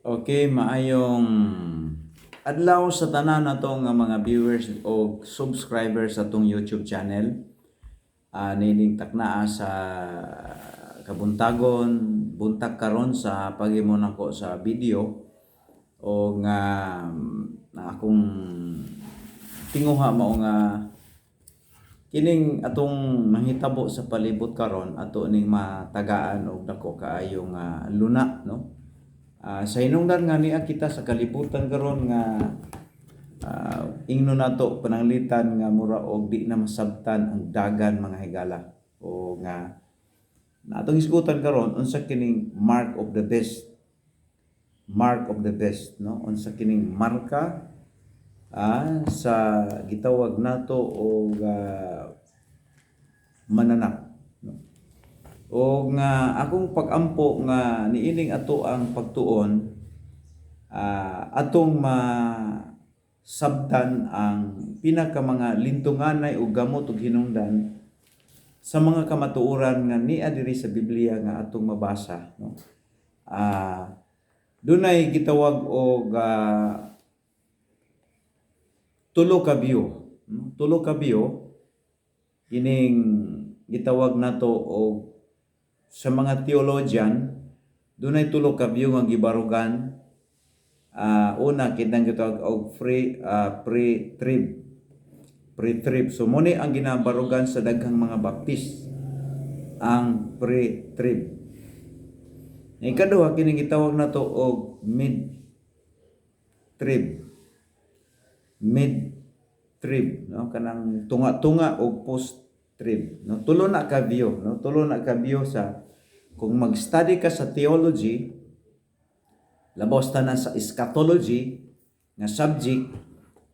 Okay, maayong adlaw sa tanan natong nga mga viewers o subscribers sa tong YouTube channel. Nining taknaa sa kabuntagon, buntag karon sa paghimo nako sa video o nga akong tinguha mao nga kining atong nanghitabo sa palibot karon ato ning matagaan og dako kaayo nga luna, no? Sa hinungdan nga niya kita sa kalibutan karon nga ingno nato pananglitan nga mura og di na masabtan ang dagan mga higala o nga natong isgutan karon unsa kining mark of the beast, no? Unsa kining marka sa gitawag nato og mananak, no? O nga akong pagampo nga niining ato ang pagtuon atong masabtan ang pinaka mga lintunganay o gamot ug hinungdan sa mga kamatuoran nga niya diri sa Biblia nga atong mabasa, no? Dunay gitawag og tulo ka view, no? Tulo ka view kining gitawag nato og sa mga theologian. Dunay tulo ka view nga gibarugan. Una kitang gitawag og pre-trib. So muni ang ginabarugan sa daghang mga baptist ang pre-trib. Ikaduha kining gitawag nato og mid-trib, no? Kanang tunga-tunga o post-trib, no? Tulo na ka view, no? Tulo na ka view sa kung mag-study ka sa theology, labaw ta na sa eschatology nga subject,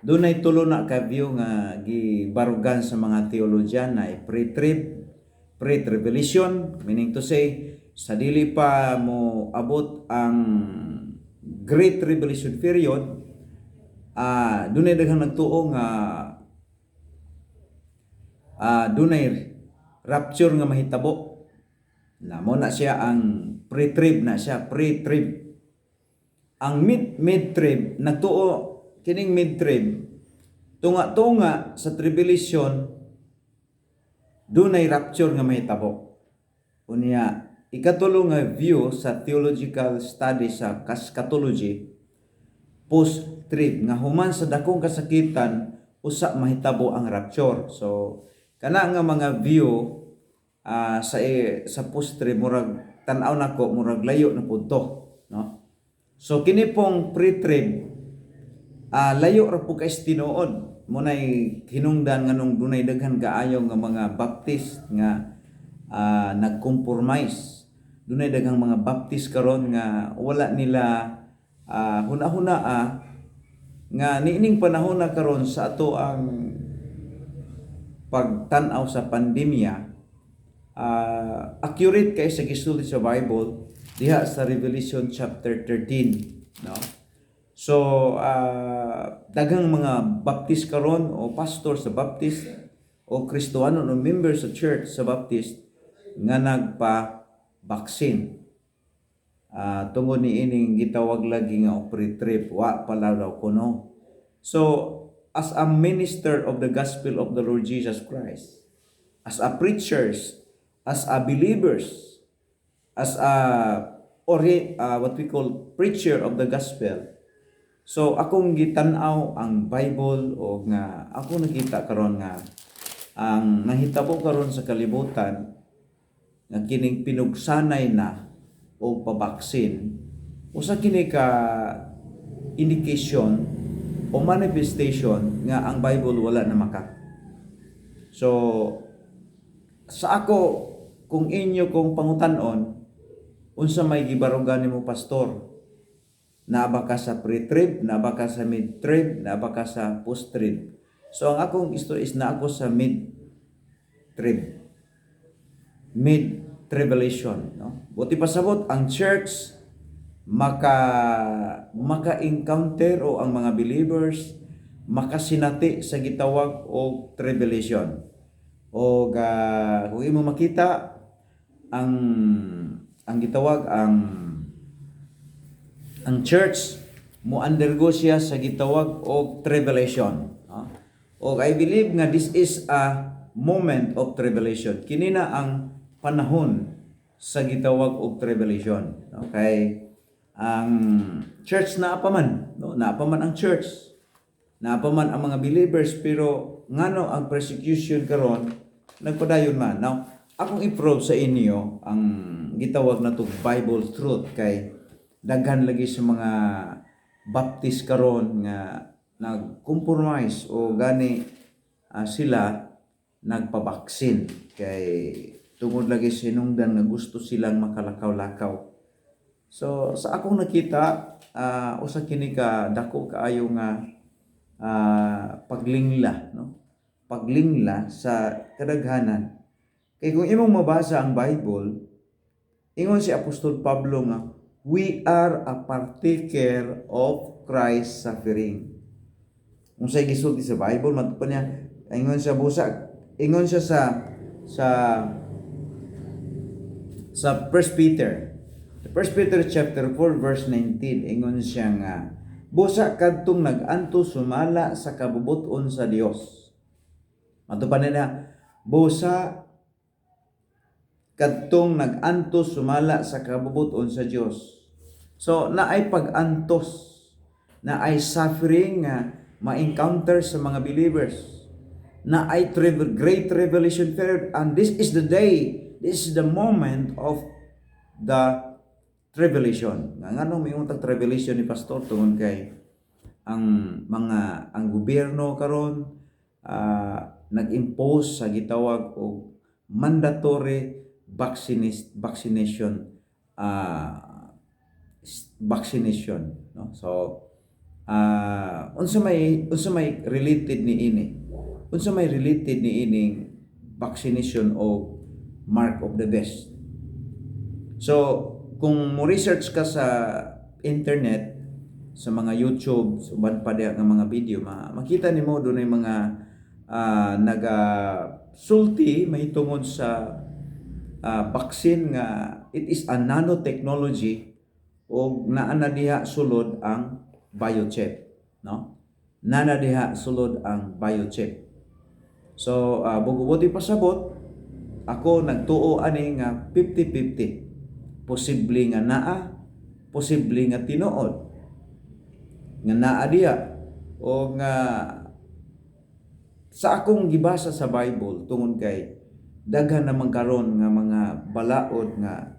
dunay tulo na ka view nga gibarugan sa mga theologian na pre-tribulation, meaning to say sa dili pa mo abot ang Great Tribulation period, dunay daghang nagtuo nga dunay rapture nga mahitabo. Namo na siya ang pre-trib na siya, pre-trib. Ang mid-trib nagtuo kining mid-trib tunga-tunga sa tribulation, dunay rapture nga mahitabo. Unya ikatulo nga view sa theological study sa eschatology, post-trib, nga human sa dakong kasakitan usa mahitabo ang rapture. So kana nga mga view sa post-trib murag tan-aw nako murag layo na punto, no? So kini pong pre-trib layo ra po kay tinuod. Munay hinungdan nganong dunay daghan kaayo nga mga baptist nga nagkompromise. Dunay daghang mga baptist karon nga wala nila huna-huna nga niining panahon na karon sa ato ang pagtan-aw sa pandemya, accurate kay sa gisulti sa Bible diha sa Revelation chapter 13, no? So daghang mga baptist karon o pastor sa baptist o Kristiyano o member sa church sa baptist nga nagpa-vaccine tungod ni ining gitawag lagi nga pre-trib, wa pala daw kuno. So as a minister of the gospel of the Lord Jesus Christ, as a preachers, as a believers, as a what we call preacher of the gospel. So akong gitan-aw ang Bible o nga ako nakita karon nga ang nahitabo karon sa kalibutan nga kining pinugsanay na o pabaksin, usa kini ka indication o manifestation nga ang Bible wala na maka. So sa ako, kung inyo kong pangutan-on, unsa may gibarugan nimo pastor? Naaba ka sa pre-trib, naaba ka sa mid-trib, naaba ka sa post-trib. So ang akong gusto is na ako sa mid-trib, mid-tribulation, no? Buti pasabot ang church maka-encounter o ang mga believers makasinati sa gitawag o tribulation. O kung imo makita ang gitawag ang ang church mo undergo siya sa gitawag og tribulation. O I believe nga this is a moment of tribulation. Kini na ang panahon sa gitawag og tribulation. Okay? Ang church naapaman, no? Naapaman ang church. Naapaman ang mga believers, pero ngano ang persecution karon nagpadayon man. Now, akong i-prove sa inyo ang gitawag na to Bible truth kay daghan lagi sa mga Baptist karon nga nag-compromise o gani sila nagpabaksin kay tungod lagi sinungdan nga gusto silang makalakaw-lakaw. So sa akong nakita usa kini ka dako kaayo nga paglingla, no? Paglingla sa kadaghanan. Kay kung imong mabasa ang Bible, ingon si Apostol Pablo nga we are a partaker of Christ's suffering. Kung sa'y gisulti sa Bible, matupan niya, ingon siya busa, ingon siya sa 1 Peter. 1 Peter chapter 4 verse 19, ingon siya nga, busa kadtong nag-anto sumala sa kabubuton sa Dios. Matupan niya, busa kadtong nag-anto sumala sa kabubuton sa Dios. So, naay pag-antos, naay suffering nga ma-encounter sa mga believers, naay great revelation period, and this is the day, this is the moment of the tribulation. Ngano may untag tribulation ni pastor tungod kay ang gobyerno karon nag-impose sa gitawag og mandatory vaccination, no? So unsa may related ni ini, unsa may related ni ining vaccination o mark of the beast. So kung mo research ka sa internet, sa mga YouTube, suban pa diha nga mga video, makita nimo dunay mga naga-sulti mahitungod sa vaccine nga it is a nanotechnology o naa na diha sulod ang biochip, no? Nana diha sulod ang biochip. So buti pasabot ako nagtuo ani nga 50-50. Posible nga naa, posible nga tinuod. Nga naa diha o nga sa akong gibasa sa Bible tungod kay daghan naman karon nga mga balaod nga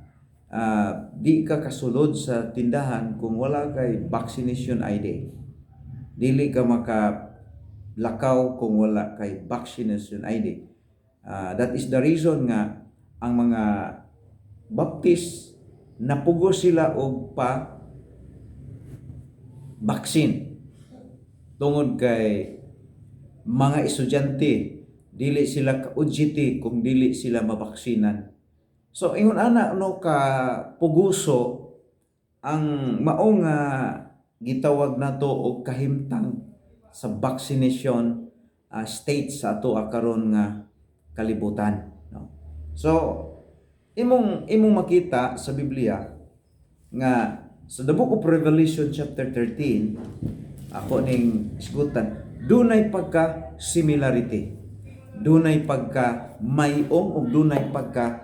di ka kasulod sa tindahan kung wala kay vaccination ID. Dili ka makalakaw kung wala kay vaccination ID. That is the reason nga ang mga Baptist napugos sila og vaccine tungod kay mga estudyante dili sila ka-UGT kung dili sila mabaksinan. So ingon ana no ka puguso ang maong gitawag nato og kahimtang sa vaccination state sa ato karon nga kalibutan, no? So imong makita sa Biblia nga sa the book of Revelation chapter 13, ako ning isgutan, dunay pagka similarity, dunay pagka mayong ug dunay pagka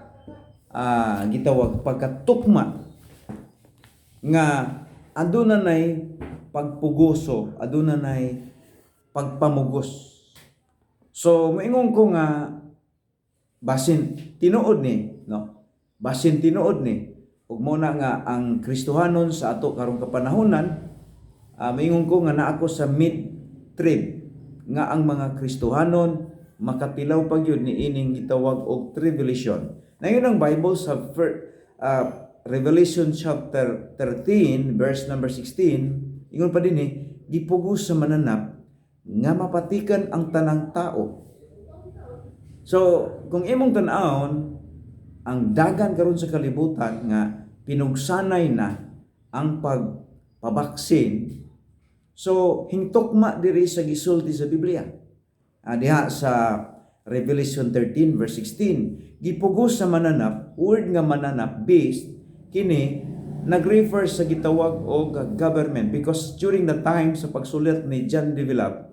gitawag pagkatukma nga aduna nay pagpuguso, aduna nay pagpamugos. So moingon ko nga basin tinuod ni, no? Basin tinuod ni ug mo na nga ang Kristohanon sa ato karong kapanahonan, moingon ko nga naa ako sa mid-trib nga ang mga Kristohanon makatilaw pa gyud ni ining gitawag og tribulation. Nayon ang Bible sa Revelation chapter 13 verse number 16, ingon pa dinhi, gipugos sa mananap nga mapatikan ang tanang tao. So, kung imong tan-awon ang dagan karon sa kalibutan nga pinugsanay na ang pagpabaksin, so hingtokma diri sa gisulti sa Biblia. Diha sa Revelation 13 verse 16, gipugos sa mananap, word nga mananap based kini nag-refer sa gitawag o government because during the time sa pagsulat ni John Develop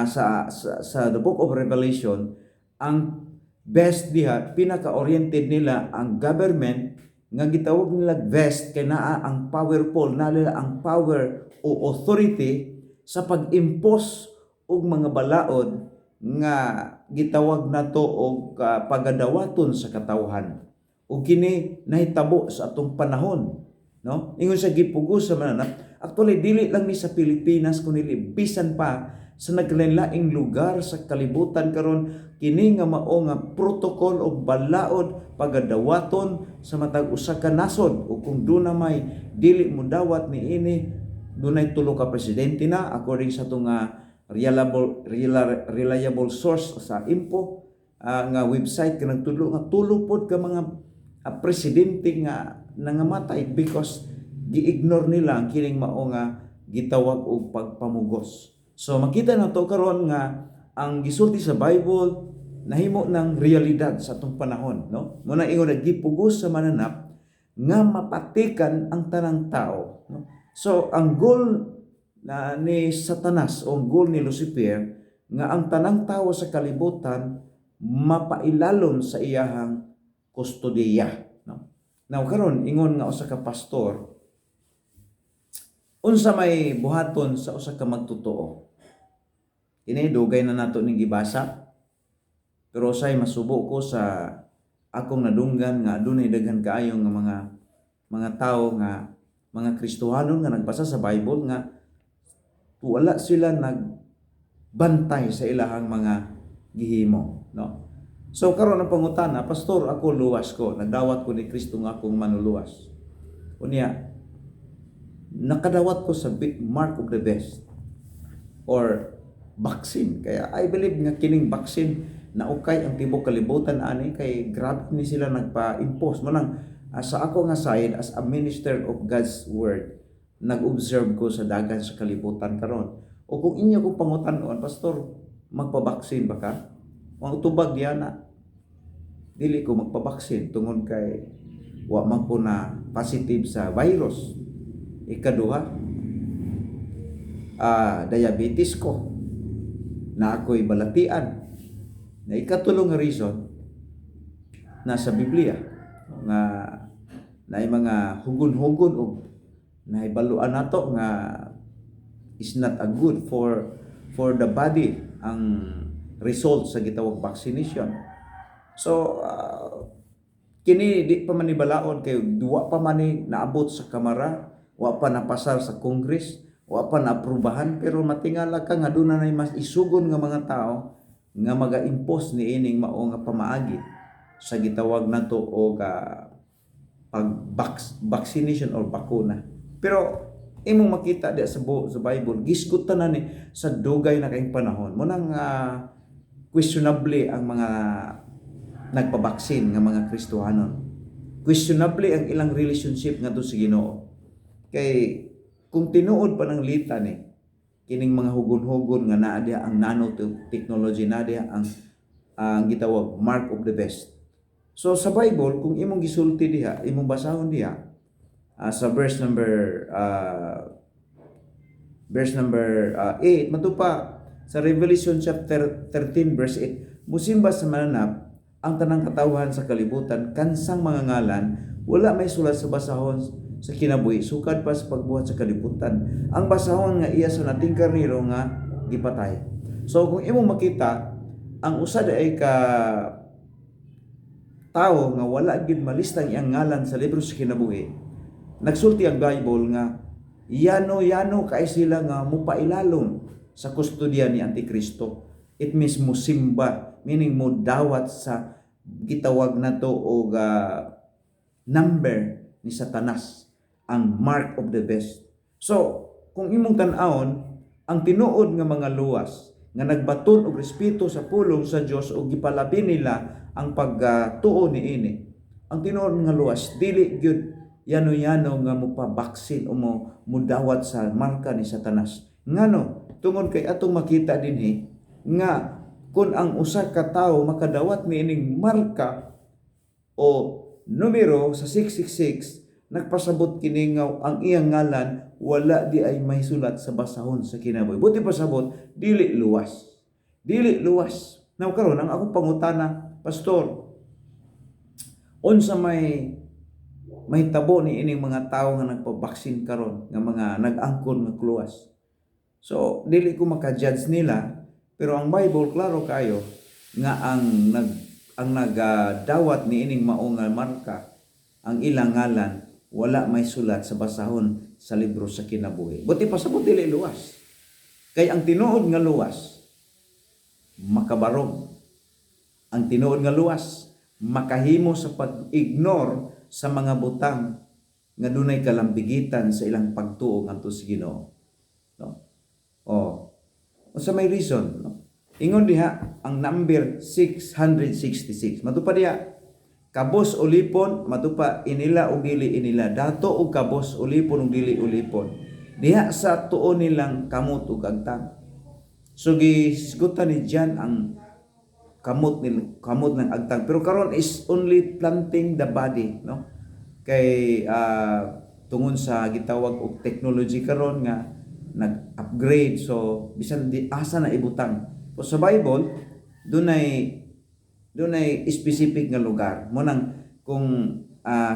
sa the book of Revelation, ang best diha pinaka-oriented nila ang government nga gitawag nila best kay naa ang powerful, nila ang power o authority sa pag-impose og mga balaod nga gitawag nato og pagadawaton sa katawhan. Ug kini nahitabo sa atong panahon, no? Ingon sa gipugos sa mananap, actually dili lang ni sa Pilipinas kundi bisan pa sa naglain-laing lugar sa kalibutan karon, kini nga mao nga protocol o balaod pagadawaton sa matag usa ka nasod. O kung doon na may dili mo dawat ni ini, dunay tulo ka presidente na according sa itong reliable source sa info nga website ka nagtulo nga tulo pod ka mga presidente nga nangamatay because gi-ignore nila ang kining mao nga gitawag og pagpamugos. So makita na to karon nga ang gisulti sa Bible nahimo ng realidad sa atong panahon, no? Muna ingon nagipugos sa mananap nga mapatikan ang tanang tao, no? So ang goal ni Satanas o ang goal ni Lucifer nga ang tanang tao sa kalibutan mapailalom sa iyahang kustodiya, no? Now karon ingon nga usa ka pastor, unsa may buhaton sa usa ka magtotoo? Ini dugay na nato ning gibasa. Pero say masubo ko sa akong nadunggan nga adunay daghan kaayo nga mga tao nga mga Kristohanon nga nagbasa sa Bible nga wala sila nagbantay sa ilahang mga gihimo, no? So karon ang pangutana, pastor, ako luwas ko, nagdawat ko ni Kristo nga akong manuluwas. Unya nakadawat ko sa mark of the beast or vaccine. Kaya I believe nga kining vaccine na ukay ang tibok kalibutan ani kay grabe ni sila nagpa-impose mo lang sa ako nga side as a minister of God's word, nag-observe ko sa dagan sa kalibutan karon. O kung inyo ko pangutan-on, pastor, magpa-vaccine ba ka? Ang tubag diyan na dili ko magpa-vaccine tungod kay wa man ko na positive sa virus. Ikaduha, diabetes ko na ako'y balatian. Na ikatulong nga reason nasa Biblia nga na mga hugon-hugon o nahibaluan nato nga is not a good for the body ang result sa gitawag vaccination. So kini di pa man ibalaon kay duwa pa man ni naabot sa kamara, wa pa napasar sa Congress, wa pa naaprubahan, pero matingala ka nga doon na mas isugon nga mga tao nga maga-impose ni ining mao nga pamaagi sa gitawag nato og vaccination or bakuna. Pero imong makita di sa Bible gisgutan na ni sa dugay na kayong panahon mo nang questionable ang mga nagpabaksin nga mga Kristohanon. Questionable ang ilang relationship ngadto sa Ginoo. Kay kung tinuod pa ng lita ni kining mga hugon-hugon nga naa diha ang nanotechnology, na diha ang gitawag mark of the beast. So sa Bible kung imong gisulti diha, imong basahon diha sa verse number 8 matupa sa Revelation chapter 13 verse 8, musimba sa mananap ang tanang katawhan sa kalibutan kansang mga ngalan, wala may sulat sa basahon sa kinabuhi sukad pa sa pagbuhat sa kalibutan. Ang basahon nga iya sa nating karniro nga gipatay. So kung imong makita ang usa ay ka tao nga wala gid malistang iyang ngalan sa libro sa kinabuhi, nagsulti ang Bible nga yano kay sila nga mupailalom sa kustodiya ni Antikristo. It means musimba, meaning mo dawat sa gitawag nato og number ni Satanas, ang mark of the beast. So kung imong tan-awon ang tinuod nga mga luwas nga nagbaton og respeto sa pulong sa Dios ug gipalabi nila ang pagtuo niini, ang tinuod nga luwas dili gyud yano-yano nga mupabaksin o mudawat sa marka ni Satanas. Ngano? Tungod kay atong makita dinhi nga kung ang usa ka tawo makadawat niining marka o numero sa 666, nagpasabot kini nga ang iyang ngalan wala di ay may sulat sa basahon sa kinabuhi. Buti pasabot dili luwas. Dili luwas. Now karon ang akong pangutana, pastor, unsa may tabo ni ining mga tawo nga nagpabaksin karon nga mga nag-angkon nga kluwas. So dili ko maka-judge nila, pero ang Bible klaro kayo nga ang nagdawat ni ining mao nga marka ang ilang ngalan wala may sulat sa basahon sa libro sa kinabuhi. Buti pasabot dili luwas. Kay ang tinuod nga luwas makabarog. Ang tinuod nga luwas makahimo sa pag-ignore sa mga butang nga dunay kalambigitan sa ilang pagtuo ngadto sa Ginoo. No? Oh. Unsa may reason, no? Ingon diha ang number 666. Matupad diha kabos ulipon matupa inila ug dili inila. Dato og kabos ulipon ug dili ulipon. Diha sa tuo nilang kamot ug agtang. So gisgutan ni John ang kamot ng agtang, pero karon is only planting the body, no? Kay tungod sa gitawag og technology karon nga nag-upgrade, so bisan di asa na ibutang. So sa Bible dunay specific nga lugar mo nang kung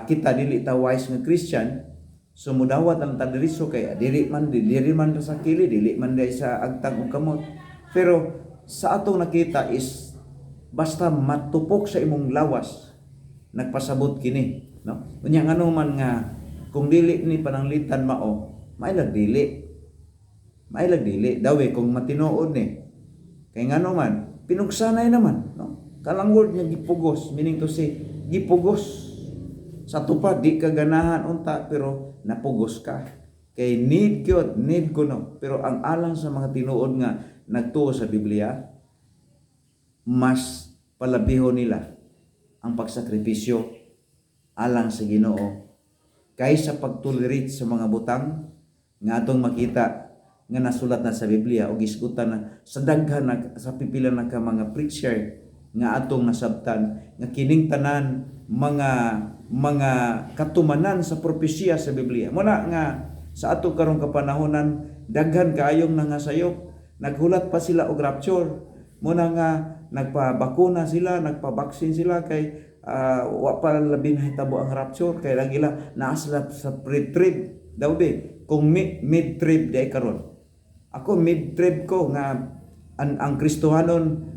kita dili ta wise nga Christian, so mudawat ang tadiriso kay dili man sa kili, dili man di sa agtang ug kamot. Pero sa atong nakita is basta matupok sa imong lawas nagpasabot kini, no? Unya ngano man nga kung dili ni pananglitan mao mailag dili dawi kung matinuod ni kay ngano man pinugsanay naman, no? Kalang word nga gipugos, meaning to say gipugos sa tupad di ka ganahan unta pero napugos ka kay need ko no. Pero ang alang sa mga tinuod nga nagtuo sa Biblia, mas palabihon nila ang pagsakripisyo alang sa Ginoo kaysa pagtolerate sa mga butang nga atong makita nga nasulat na sa Biblia o gisgutan na sa daghan sa pipila na ka mga preacher nga atong nasabtan nga kining tanan mga katumanan sa propesya sa Biblia. Muna nga sa atong karong kapanahonan daghan kaayong nangasayop, naghulat pa sila og rapture. Muna nga nagpabakuna sila, nagpabaksin sila kay wa pa labi na hitabo ang rapture kay lagila naasla sa pre-trib daw be kung mid-trib day karon. Ako mid-trib ko nga ang Kristohanon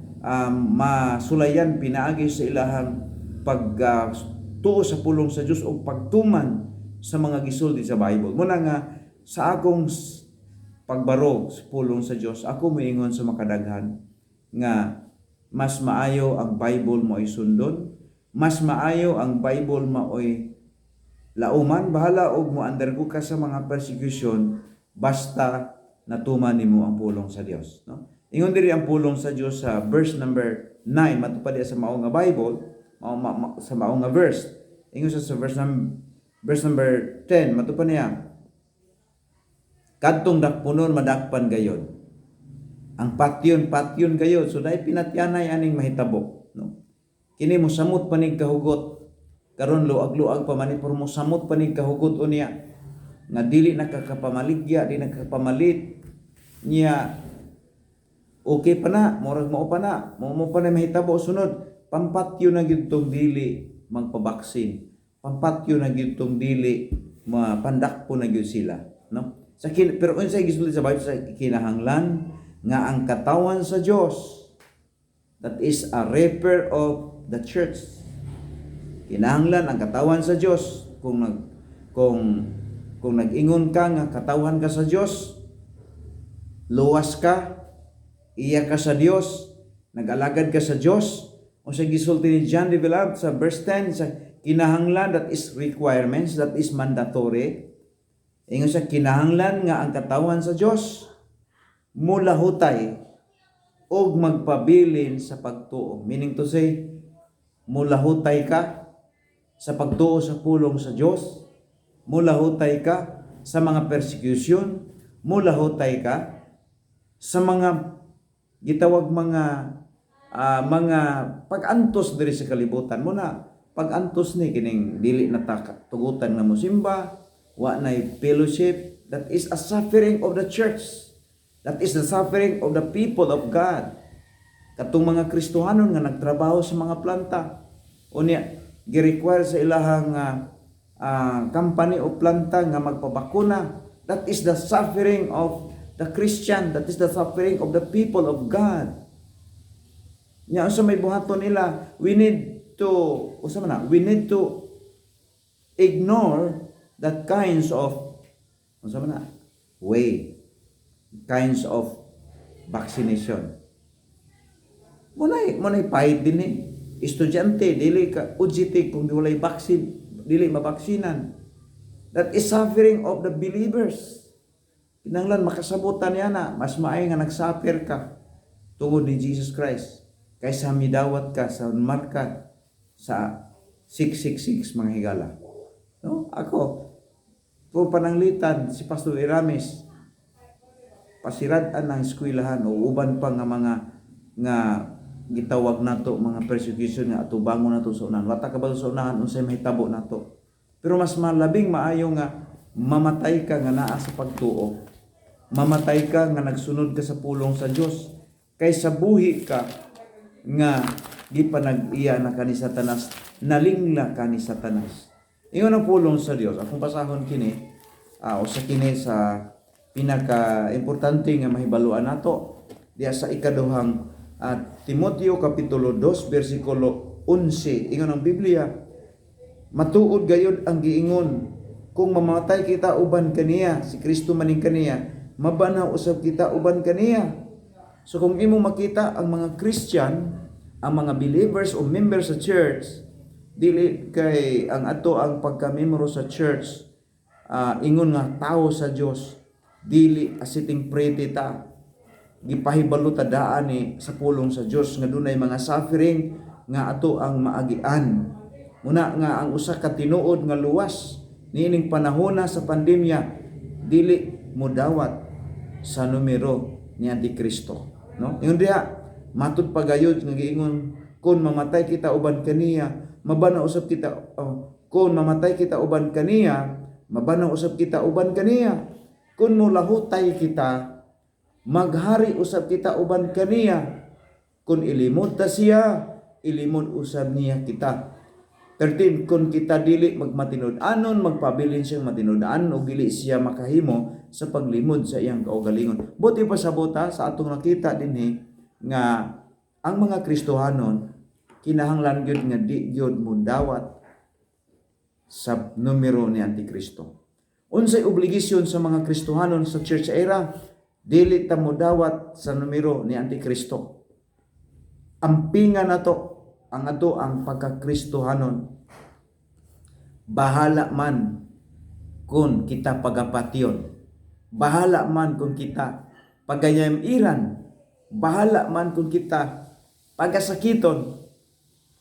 masulayan pinaagi sa ilahang pagtuo sa pulong sa Dios o pagtuman sa mga gisulti sa Bible. Muna nga sa akong pagbarog sa pulong sa Dios, ako moingon sa makadaghan nga mas maayo ang Bible mo ay sundon, mas maayo ang Bible mo ay lauman, bahala og mo undergo ka sa mga persecution basta natuman nimo ang pulong sa Dios, no? Ingon diri ang pulong sa Dios sa verse number 9 matupad sa mao nga Bible, sa mao nga verse. Ingon sa verse number 10 matupad niya. Kadtong dakpunon madakpan gayon. Ang patyon gayod, so dahil pinatyanay aning mahitabo, no? Kini mo samot panig kahugot, karon luag-luag pa man pero mo samot panig kahugot unya nga dili nakakapamaligya, di nakakapamalit niya. Okay pa na, murag mo pa na mahitabo sunod. Pampatyo na gyud tong dili magpabaksin. Pampatyo na gyud tong dili mapandakpo na gyud sila, no? Pero unsa gisulti sa Bible sa kinahanglan nga ang katawan sa Dios, that is a repair of the church. Kinahanglan ang katawan sa Dios kung nag-ingon ka nga katawan ka sa Dios, luwas ka, iya ka sa Dios, nag-alagad ka sa Dios, o sa gisulti ni John the Beloved sa verse 10 sa kinahanglan, that is requirements, that is mandatory. Ingon sa kinahanglan nga ang katawan sa Dios mulahutay og magpabilin sa pagtuo. Meaning to say, mulahutay ka sa pagtuo sa pulong sa Dios, mulahutay ka sa mga persecution, mulahutay ka sa mga gitawag mga pag-antos diri sa kalibutan mo na pag antos ni kining dili na ta tugutan nga mosimba, wa nay fellowship, that is a suffering of the church. That is the suffering of the people of God. Katong mga Kristohanon nga nagtrabaho sa mga planta, unya gi-require sa ilahang company o planta nga magpabakuna. That is the suffering of the Christian. That is the suffering of the people of God. Nya sa may buhaton nila, we need to ignore that kinds of kinds of vaccination. Munay pahit din eh. Estudyante, dili ka ujitig kung walay baksin, dili mabaksinan. That is suffering of the believers. Kinahanglan makasabutan niya na, mas maay nga nagsuffer ka tungod ni Jesus Christ kaysa midawat ka sa marka sa 666 mga higala. No? Ako, po pananglitan si Pastor Iramis, pasirad-an ng eskwelahan o uban pa nga mga nga gitawag nato mga persecution nga atubangon nato sa unahan. Wata ka ba sa unahan unsay mahitabo nato. Pero mas malabing maayo nga mamatay ka nga naa sa pagtuo. Mamatay ka nga nagsunod ka sa pulong sa Dios kaysa buhi ka nga di pa nag-iya na kani Satanas, nalingla kani Satanas. Ingon ang pulong sa Dios. Akong pasahon kini usa kini sa pinaka-importante nga mahibaluan nato diya sa ikaduhang Timoteo kapitulo 2 bersikulo 11. Ingon ang Biblia, matuod gayud ang giingon, kung mamamatay kita uban kaniya, si Kristo maning kaniya, mabanaw usab kita uban kaniya. So kung imo makita ang mga Christian, ang mga believers o members sa church, dili kay ang ato ang pagka-membro sa church, ingon nga tao sa Dios, dili asiting pretty ta. Gipahibalo ta daan ni sa pulong sa Dios nga dunay mga suffering nga ato ang maagian. Muna nga ang usa ka tinuod nga luwas niining panahona sa pandemya, dili mo dawat sa numero ni Antikristo, no? Ingon diha, matud pagayod nga giingon, kun mamatay kita uban kaniya, mabanaw usab kita. Kun mamatay kita uban kaniya, mabanaw usab kita uban kaniya. Kun mulahutay kita, maghari usab kita uban kaniya. Kun ilimod ta siya, ilimod usab niya kita. 13, kun kita dili magmatinud-anon, magpabilin siyang matinud-anon o dili siya makahimo sa paglimod sa iyang kaugalingon. Buti pa sa buta sa atong nakita dinhi nga ang mga Kristohanon kinahanglan gyud nga di gyud mo dawat sa numero ni Antikristo. Unsay obligasyon sa mga Kristohanon sa church era? Dili ta mo dawat sa numero ni Antikristo. Ampingan nato ang ato ang pagka-Kristohanon. Bahala man kung kita pagapatyon. Bahala man kung kita pagayamiran. Bahala man kung kita pagasakiton.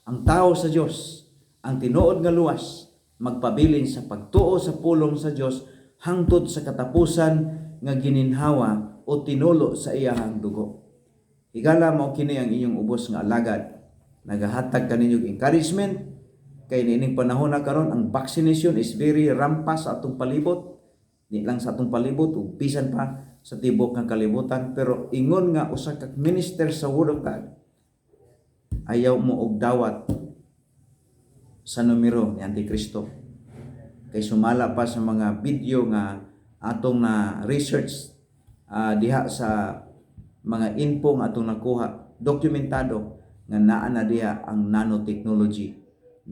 Ang tao sa Dios, ang tinuod nga luwas, magpabilin sa pagtuo sa pulong sa Dios hangtod sa katapusan nga gininhawa o tinulo sa iyahang dugo. Higala mao kini ang inyong ubos nga alagad. Nagahatag kaninyo encouragement kay niining panahon na karon ang vaccination is very rampas sa atong palibot. Di lang sa atong palibot ug bisan pa sa tibok nga kalibutan, pero ingon nga usa ka minister sa Word of God, ayaw mo og dawat sa numero ni Antikristo. Kay sumala pa sa mga video nga atong na research diha sa mga info nga atong nakuha, dokumentado nga naa na diha ang nanotechnology,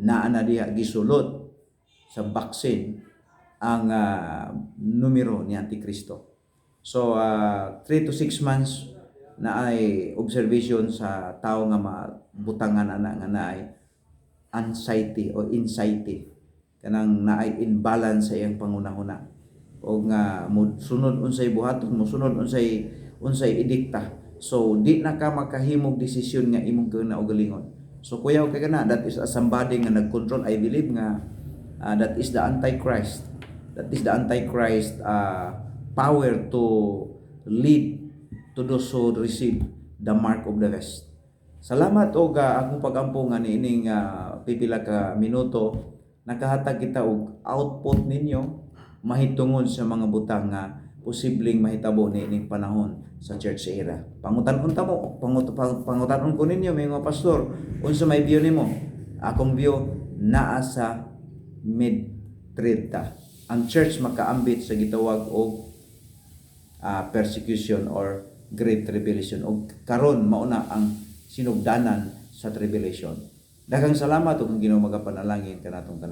naa na diha gisulod sa vaccine ang numero ni Antikristo. So 3 to 6 months na ay observation sa tao nga mabutangan nga naay anxiety o anxiety, kanang naay imbalance sa iyang pangunahuna o nga sunod unsay buhaton, sunod unsay idikta. So di na ka makahimog desisyon nga imong kinaugalingon. So kuyaw kay kana, that is a somebody nga nagkontrol. I believe nga that is the Antichrist. That is the Antichrist power to lead to those who receive the mark of the beast. Salamat og akong pagampo nga niining pipila ka minuto nakahatag kita og output ninyo mahitungon sa mga butang nga posibleng mahitabo niining panahon sa church era. Pangutan-on ta mo, pangutan-on ko ninyo mga pastor, unsa may view nimo? Akong view naa sa mid trade ta. Ang church makaambit sa gitawag og persecution or great tribulation og karon mao na ang sinugdanan sa tribulation. Daghang salamat ug Ginoo magapanalangin kanatong tanan.